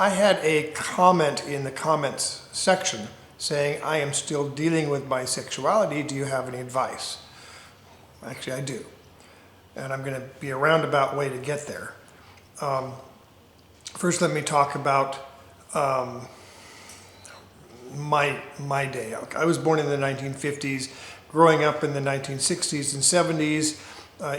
I had a comment in the comments section saying, I am still dealing with my sexuality. Do you have any advice? Actually, I do. And I'm going to be a roundabout way to get there. First, let me talk about my day. I was born in the 1950s, growing up in the 1960s and 70s,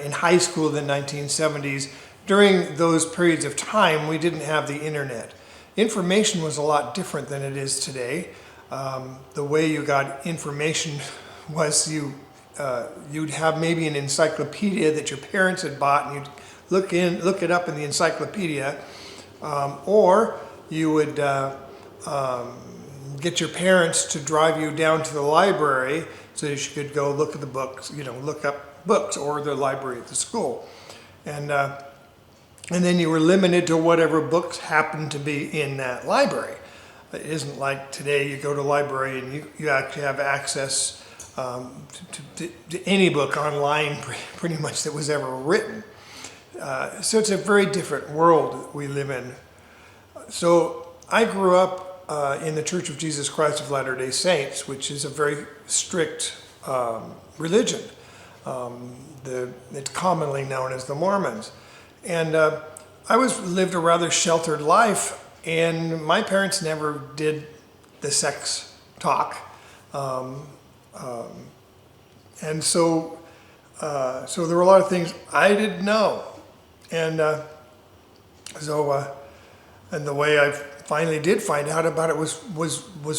in high school in the 1970s. During those periods of time, we didn't have the internet. Information was a lot different than it is today. The way you got information was you'd have maybe an encyclopedia that your parents had bought, and you'd look it up in the encyclopedia, or you would get your parents to drive you down to the library so that you could go look at the books, look up books, or the library at the school. And then you were limited to whatever books happened to be in that library. It isn't like today you go to a library and you actually have access to any book online pretty much that was ever written. So it's a very different world we live in. So I grew up in the Church of Jesus Christ of Latter-day Saints, which is a very strict religion. It's commonly known as the Mormons. And I lived a rather sheltered life, and my parents never did the sex talk. And so there were a lot of things I didn't know. And and the way I finally did find out about it was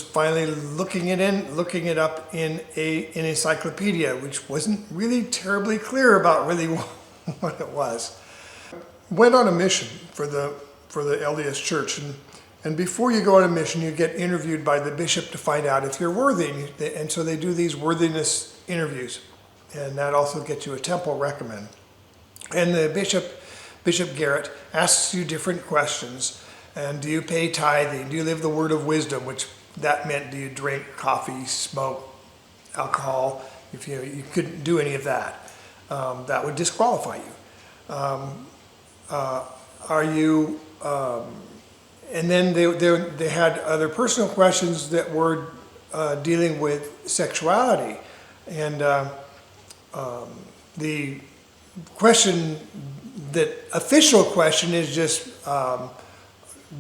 finally looking it up in an encyclopedia, which wasn't really terribly clear about really what it was. Went on a mission for the LDS Church, and before you go on a mission, you get interviewed by the bishop to find out if you're worthy, and so they do these worthiness interviews, and that also gets you a temple recommend. And the Bishop Garrett asks you different questions. And do you pay tithing? Do you live the word of wisdom? Which that meant, do you drink coffee, smoke, alcohol? If you couldn't do any of that, that would disqualify you. Are you? And then they had other personal questions that were dealing with sexuality, and the question, that official question, is just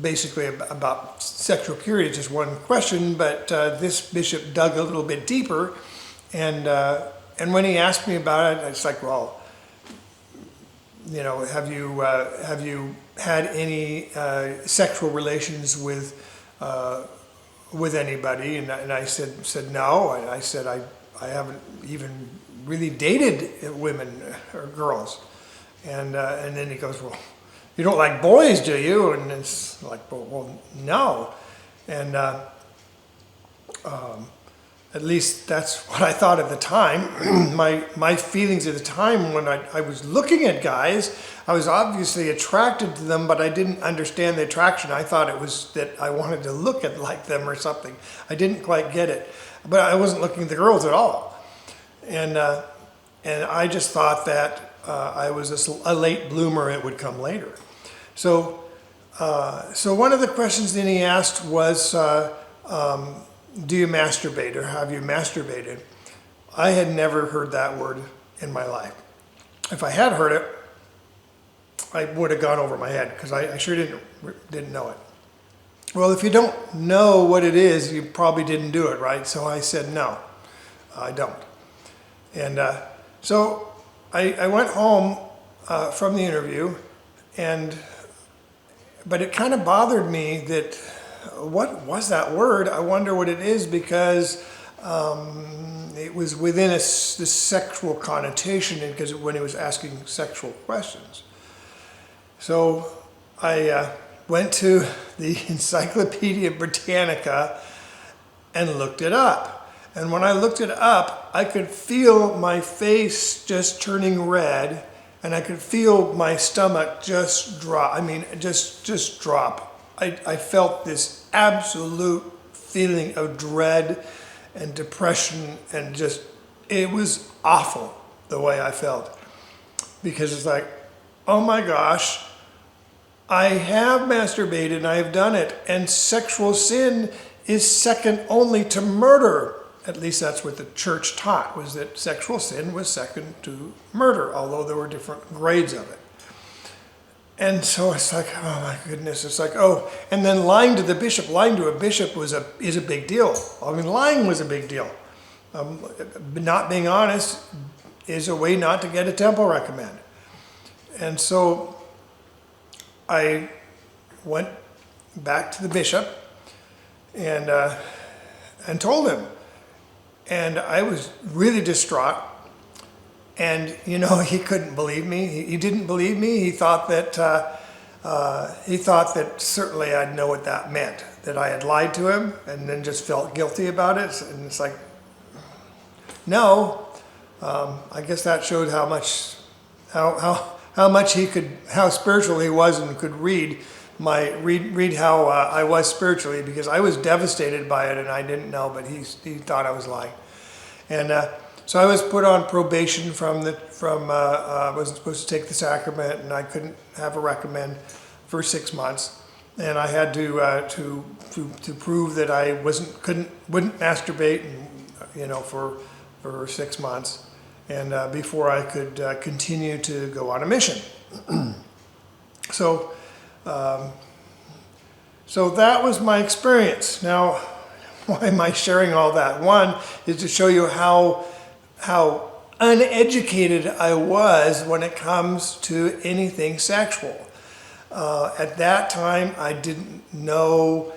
basically about sexual purity. It's just one question, but this bishop dug a little bit deeper, and when he asked me about it, it's like, well, have you had any sexual relations with anybody? And I said no. And I said I haven't even really dated women or girls. And then he goes, well, you don't like boys, do you? And it's like, well, no. And at least that's what I thought at the time. My feelings at the time when I was looking at guys, I was obviously attracted to them, but I didn't understand the attraction. I thought it was that I wanted to look like them or something. I didn't quite get it. But I wasn't looking at the girls at all. And I just thought that I was a late bloomer, it would come later. So one of the questions that he asked was, do you masturbate, or have you masturbated? I had never heard that word in my life. If I had heard it, I would have gone over my head, because I sure didn't know it. Well, if you don't know what it is, you probably didn't do it, right? So I said, no, I don't. And so I went home from the interview, but it kind of bothered me that, what was that word? I wonder what it is, because it was within this sexual connotation, because when he was asking sexual questions. So I went to the Encyclopedia Britannica and looked it up. And when I looked it up, I could feel my face just turning red, and I could feel my stomach just drop. I mean, just drop. I felt this absolute feeling of dread and depression, and it was awful the way I felt. Because it's like, oh my gosh, I have masturbated and I have done it, and sexual sin is second only to murder. At least that's what the church taught, was that sexual sin was second to murder, although there were different grades of it. And so it's like, oh my goodness, it's like, oh, and then lying to the bishop, lying to a bishop is a big deal. I mean, lying was a big deal. Not being honest is a way not to get a temple recommend. And so I went back to the bishop and told him. And I was really distraught. And, you know, he couldn't believe me. He didn't believe me. He thought that certainly I'd know what that meant, that I had lied to him and then just felt guilty about it. And it's like, no. I guess that showed how much he could, how spiritual he was, and could read how I was spiritually, because I was devastated by it and I didn't know, but he thought I was lying. And so I was put on probation I wasn't supposed to take the sacrament, and I couldn't have a recommend for 6 months, and I had to prove that I wouldn't masturbate, and, you know, for 6 months, and before I could continue to go on a mission. So that was my experience. Now, why am I sharing all that? One is to show you how uneducated I was when it comes to anything sexual. At that time, I didn't know.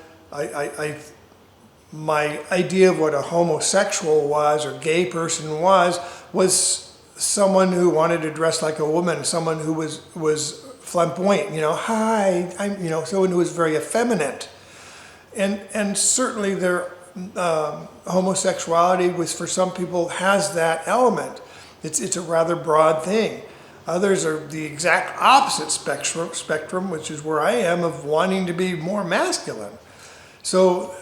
My idea of what a homosexual was, or gay person was someone who wanted to dress like a woman, someone who was flamboyant, you know, hi, you know, someone who was very effeminate. And certainly homosexuality was, for some people, has that element. It's a rather broad thing. Others are the exact opposite spectrum, which is where I am, of wanting to be more masculine. So,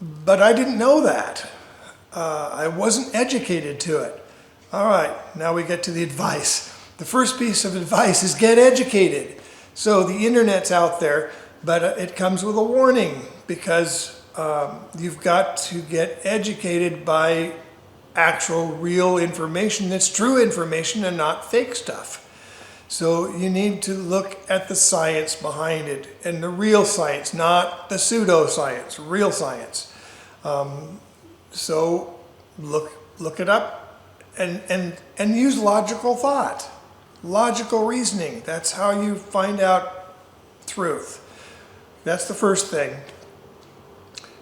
but I didn't know that. I wasn't educated to it. All right, now we get to the advice. The first piece of advice is get educated. So the internet's out there, but it comes with a warning, because you've got to get educated by actual real information that's true information and not fake stuff. So you need to look at the science behind it, and the real science, not the pseudoscience, real science. So look it up and use logical thought, logical reasoning. That's how you find out truth. That's the first thing.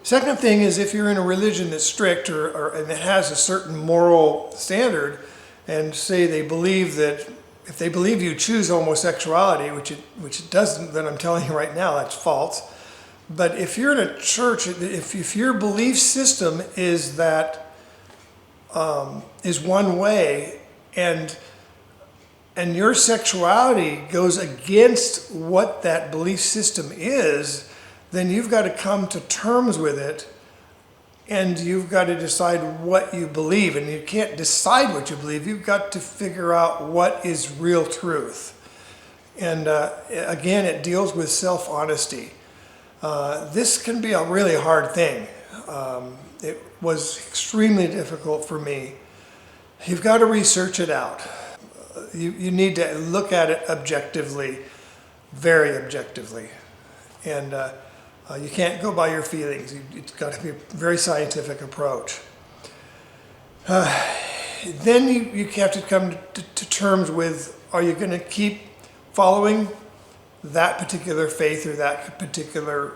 Second thing is, if you're in a religion that's strict and it has a certain moral standard, and say they believe that, if they believe you choose homosexuality, which it doesn't, then I'm telling you right now that's false. But if you're in a church, if your belief system is that is one way, and your sexuality goes against what that belief system is, then you've got to come to terms with it, and you've got to decide what you believe. And you can't decide what you believe. You've got to figure out what is real truth. And again, it deals with self-honesty. This can be a really hard thing. It was extremely difficult for me. You've got to research it out. You need to look at it objectively, very objectively. And you can't go by your feelings. It's got to be a very scientific approach. Then you have to come to terms with, are you going to keep following that particular faith or that particular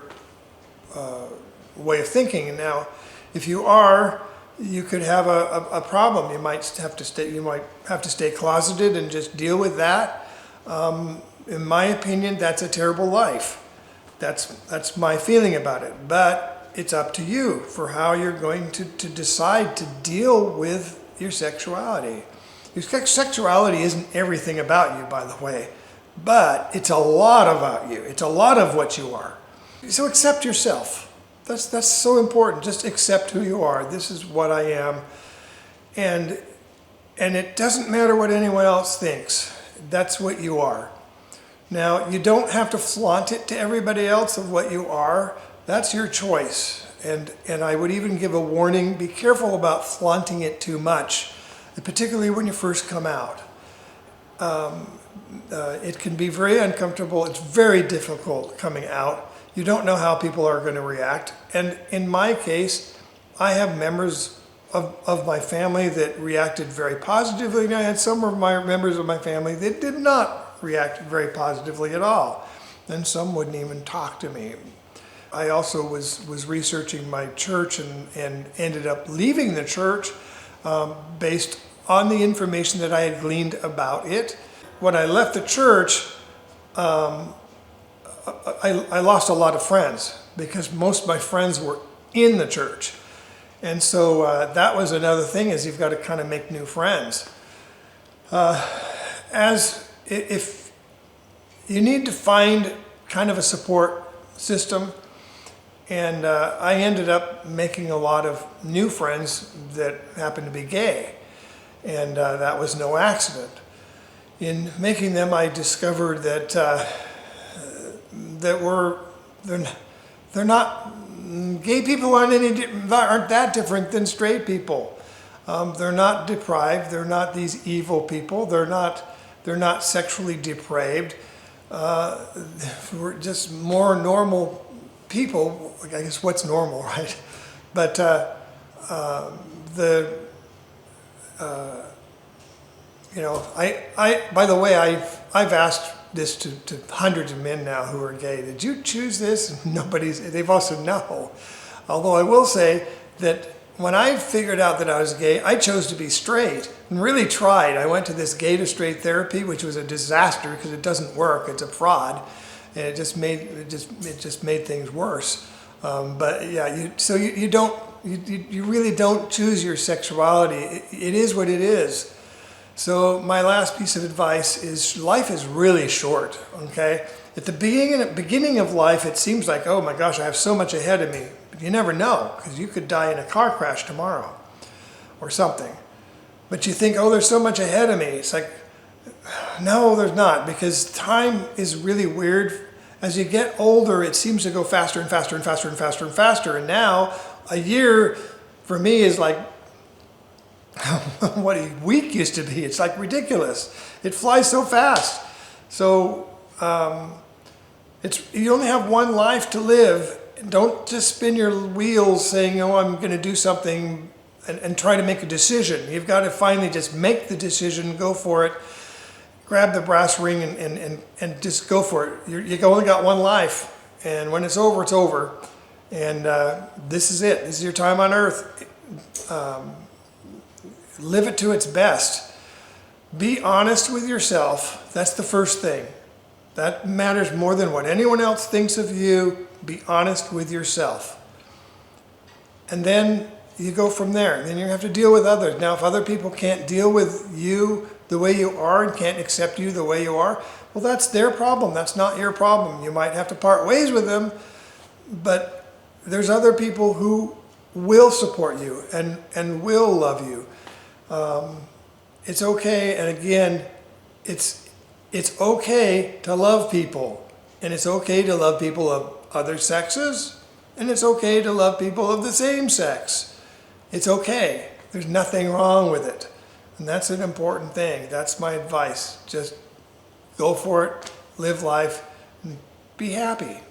way of thinking? And now, if you are, you could have a problem. You might have to stay closeted and just deal with that. In my opinion, that's a terrible life. That's my feeling about it. But it's up to you for how you're going to decide to deal with your sexuality. Your sexuality isn't everything about you, by the way, but it's a lot about you. It's a lot of what you are. So accept yourself. That's so important. Just accept who you are. This is what I am. And it doesn't matter what anyone else thinks. That's what you are. Now, you don't have to flaunt it to everybody else of what you are. That's your choice. And I would even give a warning, be careful about flaunting it too much, particularly when you first come out. It can be very uncomfortable. It's very difficult coming out. You don't know how people are going to react. And in my case, I have members of my family that reacted very positively, and I had some of my members of my family that did not react very positively at all. And some wouldn't even talk to me. I also was researching my church and ended up leaving the church based on the information that I had gleaned about it. When I left the church, I lost a lot of friends because most of my friends were in the church. And so that was another thing, is you've got to kind of make new friends. If you need to find kind of a support system, and I ended up making a lot of new friends that happened to be gay, and that was no accident. In making them, I discovered that they're not, gay people aren't that different than straight people. They're not deprived. They're not these evil people. They're not sexually depraved. We're just more normal people. I guess what's normal, right? But by the way, I've asked this to hundreds of men now who are gay. Did you choose this? They've also no. Although I will say that when I figured out that I was gay, I chose to be straight and really tried. I went to this gay to straight therapy, which was a disaster because it doesn't work. It's a fraud, and it just made things worse. But yeah, you really don't choose your sexuality. It is what it is. So my last piece of advice is life is really short, okay? At the beginning of life, it seems like, oh my gosh, I have so much ahead of me. But you never know, because you could die in a car crash tomorrow or something. But you think, oh, there's so much ahead of me. It's like, no, there's not, because time is really weird. As you get older, it seems to go faster and faster and faster and faster and faster. And now, a year for me is like what a week used to be. It's like ridiculous. It flies so fast. So you only have one life to live. Don't just spin your wheels saying, oh, I'm going to do something and try to make a decision. You've got to finally just make the decision, go for it, grab the brass ring and just go for it. You only got one life, and when it's over, it's over. And this is it. This is your time on earth. Live it to its best. Be honest with yourself. That's the first thing. That matters more than what anyone else thinks of you. Be honest with yourself. And then you go from there. Then you have to deal with others. Now, if other people can't deal with you the way you are and can't accept you the way you are, well, that's their problem. That's not your problem. You might have to part ways with them, but there's other people who will support you and will love you. It's okay, and again, it's okay to love people, and it's okay to love people of other sexes, and it's okay to love people of the same sex. It's okay. There's nothing wrong with it, and that's an important thing. That's my advice. Just go for it, live life, and be happy.